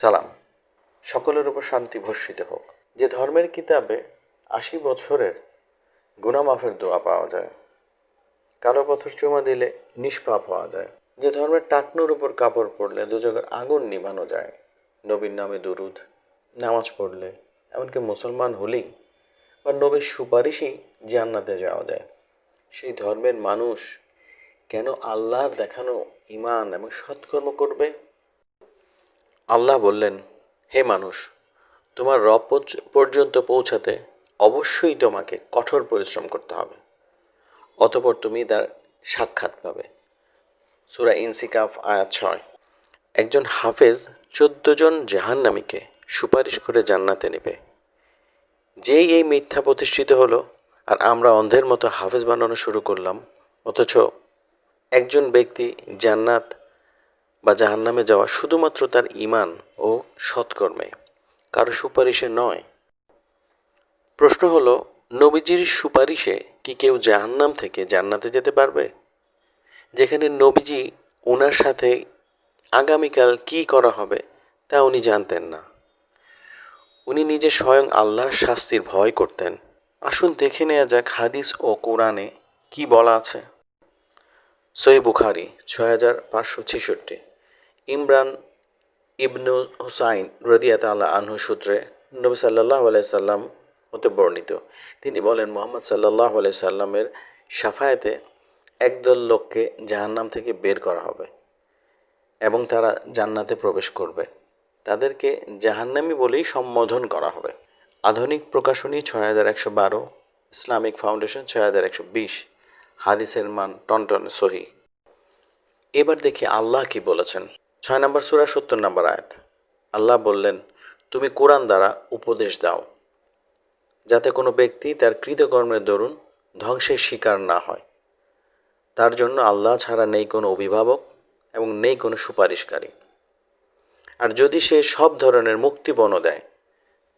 সালাম, সকলের উপর শান্তি বর্ষিত হোক। যে ধর্মের কিতাবে ৮০ বছরের গুনাহ মাফের দোয়া পাওয়া যায়, কালো পাথর চুমা দিলে নিষ্পাপ হওয়া যায়, যে ধর্মের টাকনুর উপর কাপড় পরলে দুজকের আগুন নিভানো যায়, নবীর নামে দুরুদ, নামাজ পড়লে, এমনকি মুসলমান হলেই বা নবীর সুপারিশেই জান্নাতে যাওয়া যায়, সেই ধর্মের মানুষ কেন আল্লাহর দেখানো ঈমান এবং সৎকর্ম করবে? আল্লাহ বললেন, হে মানুষ, তোমার রব পর্যন্ত পৌঁছাতে অবশ্যই তোমাকে কঠোর পরিশ্রম করতে হবে, অতঃপর তুমি তার সাক্ষাৎ পাবে। সূরা ইনসিকাফ আয়াত ৬। একজন হাফেজ ১৪ জন জাহান্নামীকে সুপারিশ করে জান্নাতে নেবে। যেই এই মিথ্যা প্রতিষ্ঠিত হলো আর আমরা অন্ধের মতো হাফেজ বানানো শুরু করলাম, অথচ একজন ব্যক্তি জান্নাত বা জাহান্নামে যাওয়া শুধুমাত্র তার ঈমান ও সৎকর্মে, কারো সুপারিশে নয়। প্রশ্ন হলো, নবীজির সুপারিশে কি কেউ জাহান্নাম থেকে জান্নাতে যেতে পারবে? যেখানে নবীজি ওনার সাথে আগামীকাল কি করা হবে তা উনি জানতেন না। উনি নিজে স্বয়ং আল্লাহর শাস্তির ভয় করতেন। আসুন দেখে নেওয়া যাক হাদিস ও কোরআনে কি বলা আছে। সহিহ বুখারী ৬৫৬৬। ইমরান ইবনু হুসাইন রাদিয়াল্লাহু আনহু সূত্রে নবী সাল্লাল্লাহু আলাইহি সাল্লাম হতে বর্ণিত, তিনি বলেন, মুহাম্মদ সাল্লাল্লাহু আলাইহি সাল্লামের শাফায়াতে একদল লোককে জাহান্নাম থেকে বের করা হবে এবং তারা জান্নাতে প্রবেশ করবে। তাদেরকে জাহান্নামী বলেই সম্বোধন করা হবে। আধুনিক প্রকাশনী ৬১১২, ইসলামিক ফাউন্ডেশন ৬১২০। হাদিসের মান টনটনে সহিহ। এবার দেখি আল্লাহ কি বলেছেন। ৬ নম্বর সূরা ৭০ নম্বর আয়াত। আল্লাহ বললেন, তুমি কোরআন দ্বারা উপদেশ দাও, যাতে কোনো ব্যক্তি তার কৃতকর্মের দরুন ধ্বংসের শিকার না হয়। তার জন্য আল্লাহ ছাড়া নেই কোনো অভিভাবক এবং নেই কোনো সুপারিশকারী। আর যদি সে সব ধরনের মুক্তিপণ দেয়,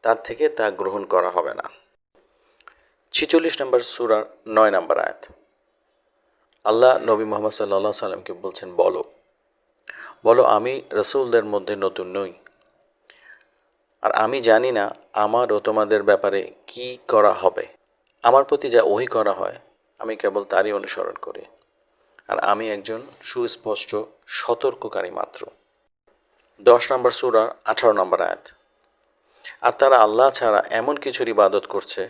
তার থেকে তা গ্রহণ করা হবে না। ৪৬ নম্বর সূরার ৯ নম্বর আয়াত। আল্লাহ নবী মুহাম্মদ সাল্লাল্লাহু আলাইহি সাল্লামকে বলছেন, বলো আমি রাসূলদের মধ্যে নতুন নই, আর আমি জানি না আমার ও তোমাদের ব্যাপারে কি করা হবে। আমার প্রতি যা ওহী করা হয় আমি কেবল তারই অনুসরণ করি, আর আমি একজন সুস্পষ্ট সতর্ককারী মাত্র। ১০ নম্বর সূরা ১৮ নম্বর আয়াত। আর তারা আল্লাহ ছাড়া এমন কিছুর ইবাদত করছে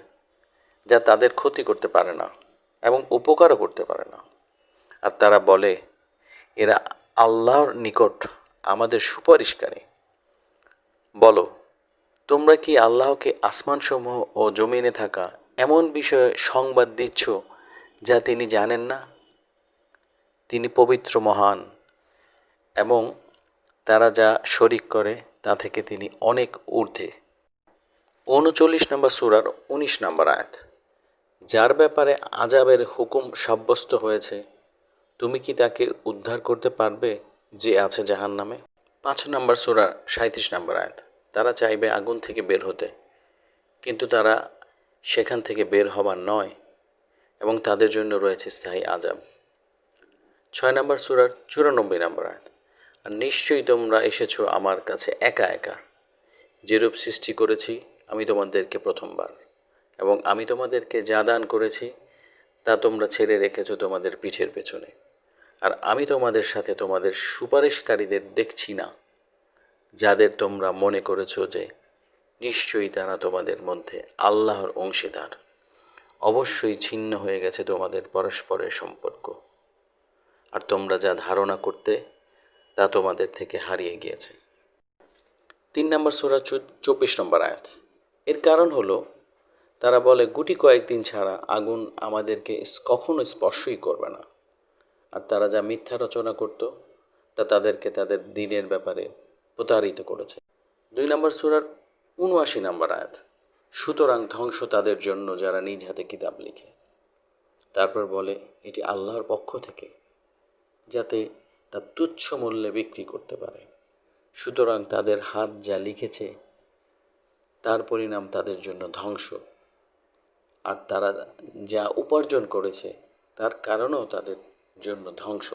যা তাদের ক্ষতি করতে পারে না এবং উপকারও করতে পারে না। আর তারা বলে, এরা আল্লাহর নিকট আমাদের সুপারিশকারী। বলো, তোমরা কি আল্লাহকে আসমানসমূহ ও জমিনে থাকা এমন বিষয়ে সংবাদ দিচ্ছ যা তিনি জানেন না? তিনি পবিত্র, মহান, এবং তারা যা শরিক করে তা থেকে তিনি অনেক ঊর্ধ্বে। ৩৯ নম্বর সূরার ১৯ নম্বর আয়াত। যার ব্যাপারে আযাবের হুকুম সাব্যস্ত হয়েছে, তুমি কি তাকে উদ্ধার করতে পারবে যে আছে জাহান্নামে? ৫ নম্বর সূরার ৩৭ নম্বর আয়াত। তারা চাইবে আগুন থেকে বের হতে, কিন্তু তারা সেখান থেকে বের হবার নয় এবং তাদের জন্য রয়েছে স্থায়ী আযাব। ৬ নম্বর সূরার ৯৪ নম্বর আয়াত। আর নিশ্চয়ই তোমরা এসেছো আমার কাছে একা একা। যেরূপ সৃষ্টি করেছি আমি তোমাদেরকে প্রথমবার, এবং আমি তোমাদেরকে যা দান করেছি তা তোমরা ছেড়ে রেখেছো তোমাদের পিঠের পেছনে। আর আমি তোমাদের সাথে তোমাদের সুপারিশকারীদের দেখছি না, যাদের তোমরা মনে করেছো যে নিশ্চয়ই তারা তোমাদের মধ্যে আল্লাহর অংশীদার। অবশ্যই ছিন্ন হয়ে গেছে তোমাদের পরস্পরের সম্পর্ক, আর তোমরা যা ধারণা করতে তা তোমাদের থেকে হারিয়ে গিয়েছে। ৩ নম্বর সূরা ২৪ নম্বর আয়াত। এর কারণ হলো, তারা বলে, গুটি কয়েকদিন ছাড়া আগুন আমাদেরকে কখনো স্পর্শই করবে না। আর তারা যা মিথ্যা রচনা করত তা তাদেরকে তাদের দ্বীনের ব্যাপারে প্রতারিত করেছে। ২ নম্বর সূরার ৭৯ নম্বর আয়াত। সুতরাং ধ্বংস তাদের জন্য যারা নিজ হাতে কিতাব লিখে, তারপর বলে এটি আল্লাহর পক্ষ থেকে, যাতে তা তুচ্ছ মূল্যে বিক্রি করতে পারে। সুতরাং তাদের হাত যা লিখেছে তার পরিণাম তাদের জন্য ধ্বংস, আর তারা যা উপার্জন করেছে তার কারণেও তাদের জন্য ধ্বংস।